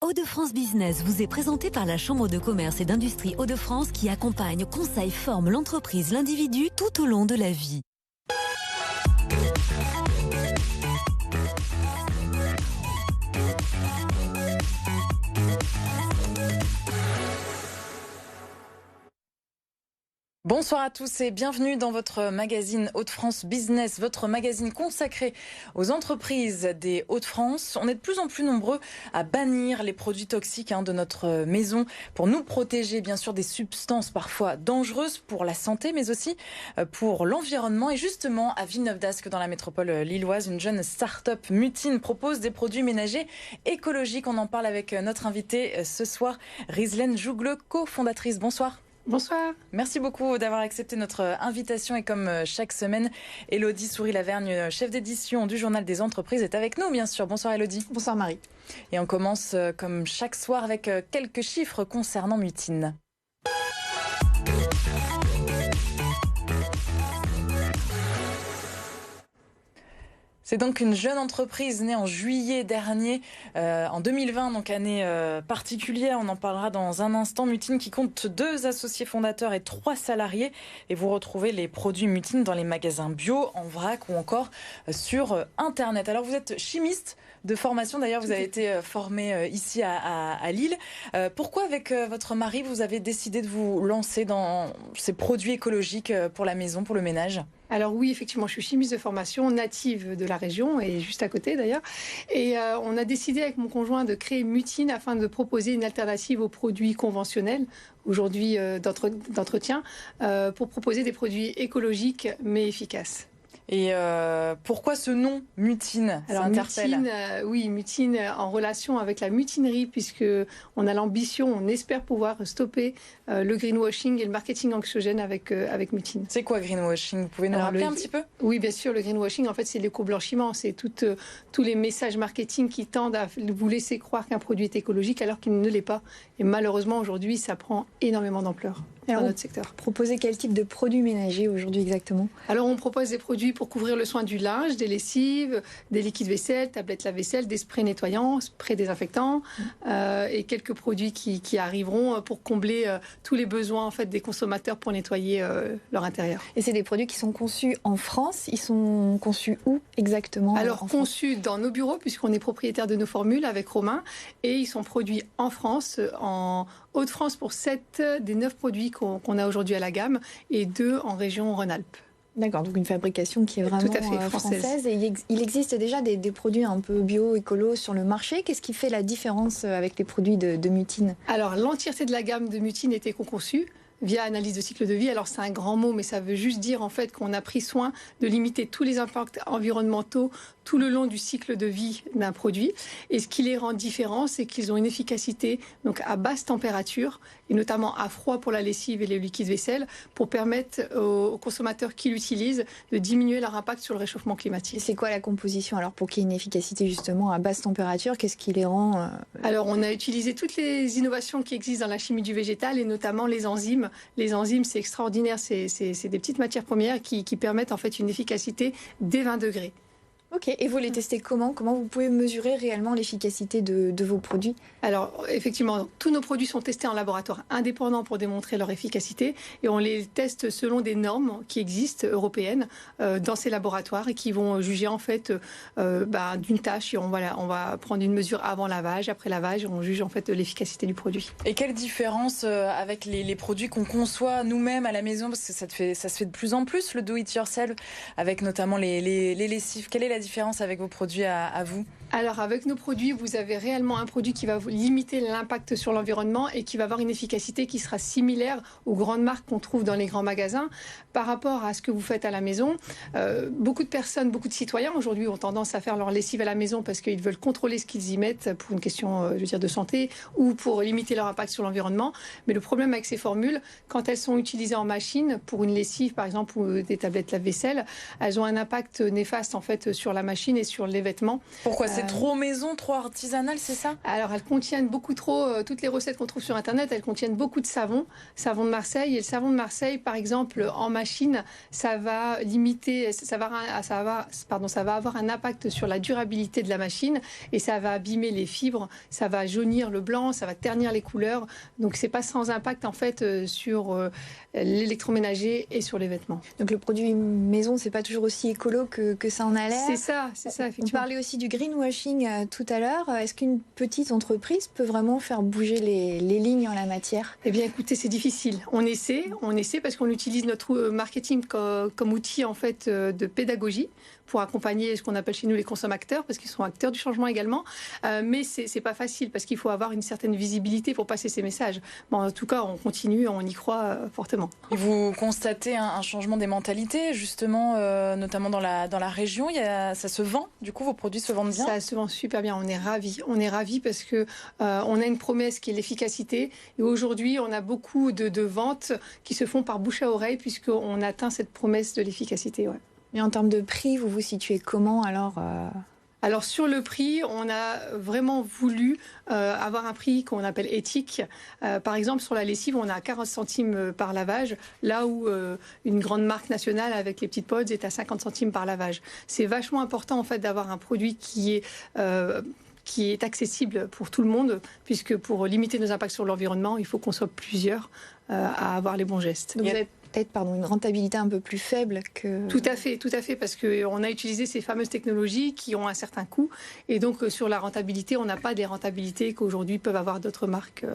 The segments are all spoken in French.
Hauts-de-France Business vous est présenté par la Chambre de commerce et d'industrie Hauts-de-France qui accompagne, conseille, forme l'entreprise, l'individu tout au long de la vie. Bonsoir à tous et bienvenue dans votre magazine Hauts-de-France Business, votre magazine consacré aux entreprises des Hauts-de-France. On est de plus en plus nombreux à bannir les produits toxiques de notre maison pour nous protéger bien sûr des substances parfois dangereuses pour la santé mais aussi pour l'environnement. Et justement à Villeneuve-d'Ascq dans la métropole lilloise, une jeune start-up Mutine propose des produits ménagers écologiques. On en parle avec notre invitée ce soir, Rizlen Jougle, cofondatrice. Bonsoir. Bonsoir. Merci beaucoup d'avoir accepté notre invitation et comme chaque semaine, Élodie Souris-Lavergne, chef d'édition du Journal des entreprises, est avec nous bien sûr. Bonsoir Élodie. Bonsoir Marie. Et on commence comme chaque soir avec quelques chiffres concernant Mutine. C'est donc une jeune entreprise née en juillet dernier, en 2020, donc année particulière. On en parlera dans un instant. Mutine qui compte 2 associés fondateurs et 3 salariés. Et vous retrouvez les produits Mutine dans les magasins bio, en vrac ou encore sur Internet. Alors vous êtes chimiste de formation. D'ailleurs, vous avez été formé ici à Lille. Pourquoi avec votre mari, vous avez décidé de vous lancer dans ces produits écologiques pour la maison, pour le ménage ? Alors oui, effectivement, je suis chimiste de formation, native de la région et juste à côté d'ailleurs. Et on a décidé avec mon conjoint de créer Mutine afin de proposer une alternative aux produits conventionnels, aujourd'hui d'entretien, pour proposer des produits écologiques mais efficaces. Et pourquoi ce nom Mutine? Alors Mutine, Mutine en relation avec la mutinerie, puisque on a l'ambition, on espère pouvoir stopper le greenwashing et le marketing anxiogène avec Mutine. C'est quoi greenwashing? Vous pouvez nous rappeler un petit peu? Oui, bien sûr, le greenwashing, en fait, c'est l'éco-blanchiment, c'est tous les messages marketing qui tendent à vous laisser croire qu'un produit est écologique alors qu'il ne l'est pas. Et malheureusement, aujourd'hui, ça prend énormément d'ampleur dans notre secteur. Proposez quel type de produits ménagers aujourd'hui exactement? Alors, on propose des produits pour couvrir le soin du linge, des lessives, des liquides vaisselle, tablettes lave-vaisselle, des sprays nettoyants, sprays désinfectants et quelques produits qui arriveront pour combler tous les besoins en fait des consommateurs pour nettoyer leur intérieur. Et c'est des produits qui sont conçus en France. Ils sont conçus où exactement? Alors conçus dans nos bureaux puisqu'on est propriétaire de nos formules avec Romain et ils sont produits en France, en Hauts-de-France pour 7 des 9 produits qu'on a aujourd'hui à la gamme et 2 en région Rhône-Alpes. D'accord, donc une fabrication qui est vraiment tout à fait française. Et il existe déjà des produits un peu bio, écolo sur le marché. Qu'est-ce qui fait la différence avec les produits de Mutine? Alors, l'entièreté de la gamme de Mutine est éco-conçue via analyse de cycle de vie. Alors c'est un grand mot, mais ça veut juste dire en fait qu'on a pris soin de limiter tous les impacts environnementaux tout le long du cycle de vie d'un produit. Et ce qui les rend différents, c'est qu'ils ont une efficacité donc à basse température et notamment à froid pour la lessive et les liquides vaisselle pour permettre aux consommateurs qui l'utilisent de diminuer leur impact sur le réchauffement climatique. C'est quoi la composition alors pour qu'il y ait une efficacité justement à basse température? Qu'est-ce qui les rend Alors on a utilisé toutes les innovations qui existent dans la chimie du végétal et notamment les enzymes. Les enzymes, c'est extraordinaire, c'est des petites matières premières qui permettent en fait une efficacité dès 20 degrés. Ok, et vous les testez comment? Comment vous pouvez mesurer réellement l'efficacité de vos produits? Alors, effectivement, tous nos produits sont testés en laboratoire indépendant pour démontrer leur efficacité et on les teste selon des normes qui existent européennes dans ces laboratoires et qui vont juger en fait d'une tâche. Et on va prendre une mesure avant lavage, après lavage, on juge en fait l'efficacité du produit. Et quelle différence avec les produits qu'on conçoit nous-mêmes à la maison? Parce que ça se fait de plus en plus, le do-it-yourself, avec notamment les lessives. Quelle est la différence avec vos produits à vous? Alors avec nos produits, vous avez réellement un produit qui va vous limiter l'impact sur l'environnement et qui va avoir une efficacité qui sera similaire aux grandes marques qu'on trouve dans les grands magasins. Par rapport à ce que vous faites à la maison, beaucoup de personnes, beaucoup de citoyens aujourd'hui ont tendance à faire leur lessive à la maison parce qu'ils veulent contrôler ce qu'ils y mettent pour une question de santé ou pour limiter leur impact sur l'environnement. Mais le problème avec ces formules, quand elles sont utilisées en machine pour une lessive par exemple ou des tablettes lave-vaisselle, elles ont un impact néfaste en fait sur la machine et sur les vêtements. Pourquoi? C'est trop maison, trop artisanal, c'est ça? Alors, elles contiennent beaucoup trop, toutes les recettes qu'on trouve sur Internet, elles contiennent beaucoup de savon de Marseille. Et le savon de Marseille, par exemple, en machine, ça va limiter, ça va avoir un impact sur la durabilité de la machine et ça va abîmer les fibres, ça va jaunir le blanc, ça va ternir les couleurs. Donc, c'est pas sans impact, en fait, sur l'électroménager et sur les vêtements. Donc, le produit maison, c'est pas toujours aussi écolo que ça en a l'air. C'est ça, effectivement. On parlait aussi du greenwashing tout à l'heure. Est-ce qu'une petite entreprise peut vraiment faire bouger les lignes en la matière? Eh bien, écoutez, c'est difficile. On essaie parce qu'on utilise notre marketing comme outil en fait de pédagogie pour accompagner ce qu'on appelle chez nous les consommateurs, parce qu'ils sont acteurs du changement également. Mais c'est pas facile parce qu'il faut avoir une certaine visibilité pour passer ces messages. Bon, en tout cas, on continue, on y croit fortement. Et vous constatez un changement des mentalités, justement, notamment dans la région. Ça se vend, du coup, vos produits se vendent bien? Ça se vend super bien. On est ravis parce que on a une promesse qui est l'efficacité. Et aujourd'hui, on a beaucoup de ventes qui se font par bouche à oreille puisqu'on atteint cette promesse de l'efficacité. Ouais. Et en termes de prix, vous vous situez comment alors Alors sur le prix, on a vraiment voulu avoir un prix qu'on appelle éthique. Par exemple, sur la lessive, on a 40 centimes par lavage, là où une grande marque nationale avec les petites pods est à 50 centimes par lavage. C'est vachement important en fait d'avoir un produit qui est accessible pour tout le monde, puisque pour limiter nos impacts sur l'environnement, il faut qu'on soit plusieurs à avoir les bons gestes. Donc vous avez peut-être une rentabilité un peu plus faible que... Tout à fait, parce qu'on a utilisé ces fameuses technologies qui ont un certain coût, et donc sur la rentabilité, on n'a pas des rentabilités qu'aujourd'hui peuvent avoir d'autres marques.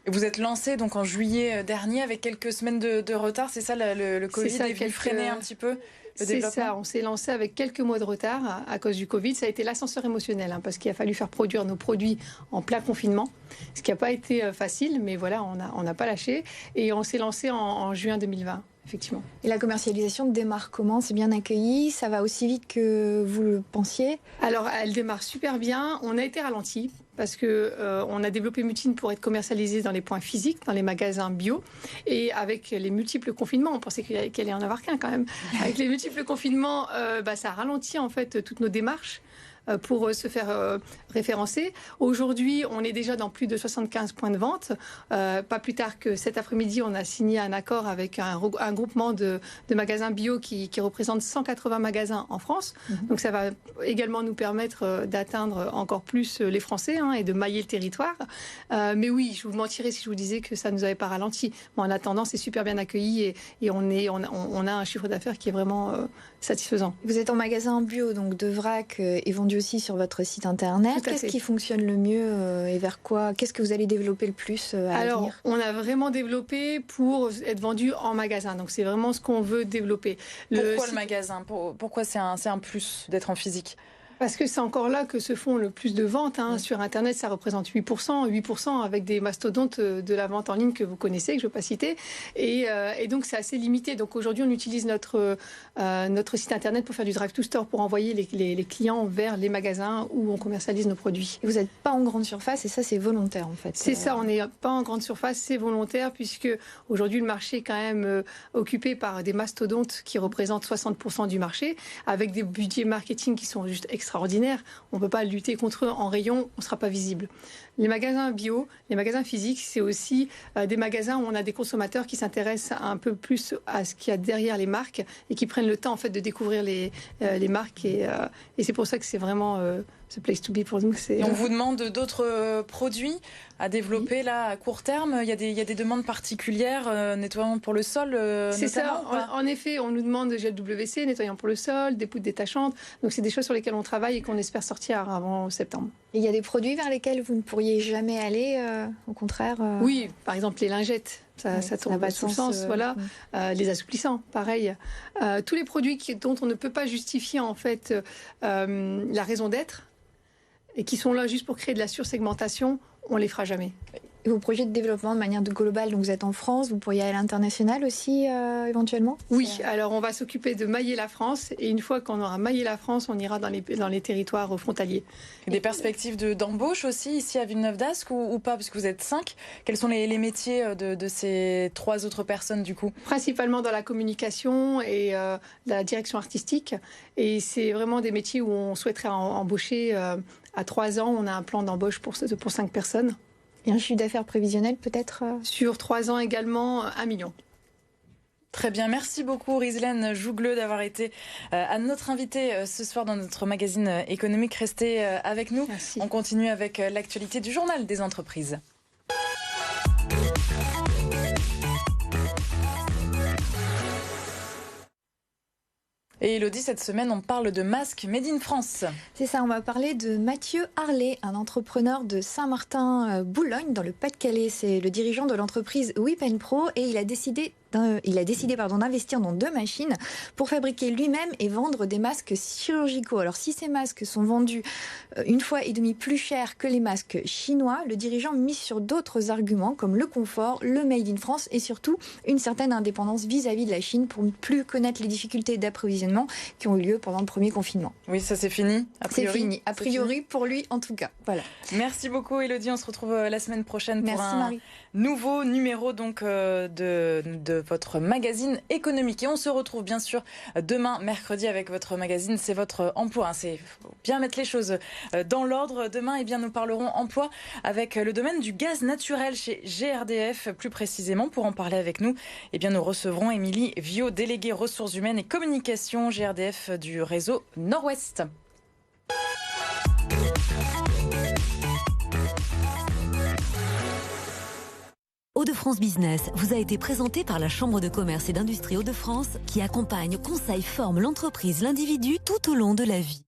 Vous êtes lancé donc en juillet dernier avec quelques semaines de retard, c'est ça le Covid est venu freiner un petit peu? C'est ça, on s'est lancé avec quelques mois de retard à cause du Covid. Ça a été l'ascenseur émotionnel parce qu'il a fallu faire produire nos produits en plein confinement, ce qui n'a pas été facile, mais voilà, on n'a pas lâché. Et on s'est lancé en juin 2020. Effectivement. Et la commercialisation démarre comment? C'est bien accueilli? Ça va aussi vite que vous le pensiez? Alors, elle démarre super bien. On a été ralenti parce que on a développé Mutine pour être commercialisé dans les points physiques, dans les magasins bio. Et avec les multiples confinements, on pensait qu'il allait en avoir qu'un quand même. Avec les multiples confinements, ça a ralenti en fait toutes nos démarches pour se faire référencer. Aujourd'hui, on est déjà dans plus de 75 points de vente. Pas plus tard que cet après-midi, on a signé un accord avec un groupement de magasins bio qui représente 180 magasins en France. Donc ça va également nous permettre d'atteindre encore plus les Français et de mailler le territoire. Mais oui, je vous mentirais si je vous disais que ça ne nous avait pas ralenti. Bon, en attendant, c'est super bien accueilli et on a un chiffre d'affaires qui est vraiment satisfaisant. Vous êtes en magasin bio, donc de vrac est vendu aussi sur votre site internet. Qu'est-ce qui fonctionne le mieux et vers quoi? Qu'est-ce que vous allez développer le plus à l'avenir? On a vraiment développé pour être vendu en magasin. Donc c'est vraiment ce qu'on veut développer. Pourquoi le magasin? Pourquoi c'est un plus d'être en physique? Parce que c'est encore là que se font le plus de ventes. Sur Internet, ça représente 8% avec des mastodontes de la vente en ligne que vous connaissez, que je ne vais pas citer. Et donc, c'est assez limité. Donc, aujourd'hui, on utilise notre site Internet pour faire du drive-to-store, pour envoyer les clients vers les magasins où on commercialise nos produits. Et vous n'êtes pas en grande surface et ça, c'est volontaire, en fait. C'est ça, on n'est pas en grande surface, c'est volontaire, puisque aujourd'hui, le marché est quand même occupé par des mastodontes qui représentent 60% du marché, avec des budgets marketing qui sont juste extraordinaire. On ne peut pas lutter contre eux en rayon, on ne sera pas visible. Les magasins bio, les magasins physiques, c'est aussi des magasins où on a des consommateurs qui s'intéressent un peu plus à ce qu'il y a derrière les marques et qui prennent le temps en fait de découvrir les marques et c'est pour ça que c'est vraiment ce place to be pour nous. Et on vous demande d'autres produits à développer là à court terme. Il y a des demandes particulières, nettoyant pour le sol. C'est ça. En effet, on nous demande gel WC, nettoyant pour le sol, des poudres détachantes. Donc c'est des choses sur lesquelles on travaille et qu'on espère sortir avant septembre. Et il y a des produits vers lesquels vous ne pourriez jamais aller, au contraire Oui, par exemple les lingettes. Ça tombe sous le sens, voilà. Les assouplissants, pareil. Tous les produits dont on ne peut pas justifier en fait la raison d'être et qui sont là juste pour créer de la sursegmentation, on les fera jamais. Et vos projets de développement de manière globale, donc vous êtes en France, vous pourriez aller à l'international aussi éventuellement? Oui, alors on va s'occuper de mailler la France et une fois qu'on aura maillé la France, on ira dans les territoires frontaliers. Et des perspectives d'embauche aussi ici à Villeneuve-d'Ascq ou pas, parce que vous êtes 5. Quels sont les métiers de ces 3 autres personnes du coup? Principalement dans la communication et la direction artistique. Et c'est vraiment des métiers où on souhaiterait embaucher à 3 ans. On a un plan d'embauche pour 5 personnes. Et un chiffre d'affaires prévisionnel peut-être Sur 3 ans également, 1 million. Très bien, merci beaucoup Rislaine Jougleux d'avoir été à notre invitée ce soir dans notre magazine économique. Restez avec nous. Merci. On continue avec l'actualité du journal des entreprises. Et Elodie, cette semaine, on parle de masques made in France. C'est ça, on va parler de Mathieu Harlet, un entrepreneur de Saint-Martin-Boulogne, dans le Pas-de-Calais. C'est le dirigeant de l'entreprise Whip & Pro et il a décidé d'investir dans 2 machines pour fabriquer lui-même et vendre des masques chirurgicaux. Alors si ces masques sont vendus 1,5 fois plus cher que les masques chinois, le dirigeant mise sur d'autres arguments comme le confort, le made in France et surtout une certaine indépendance vis-à-vis de la Chine pour ne plus connaître les difficultés d'approvisionnement qui ont eu lieu pendant le premier confinement. Oui, ça c'est fini, a priori. C'est fini, a priori pour lui en tout cas. Voilà. Merci beaucoup Elodie, on se retrouve la semaine prochaine pour Marie. Nouveau numéro donc de votre magazine économique. Et on se retrouve bien sûr demain, mercredi, avec votre magazine C'est votre emploi. C'est bien mettre les choses dans l'ordre. Demain, eh bien, nous parlerons emploi avec le domaine du gaz naturel chez GRDF. Plus précisément, pour en parler avec nous, eh bien, nous recevrons Émilie Viau, déléguée ressources humaines et communication GRDF du réseau Nord-Ouest. Hauts-de-France Business vous a été présenté par la Chambre de commerce et d'industrie Hauts-de-France qui accompagne, conseille, forme l'entreprise, l'individu tout au long de la vie.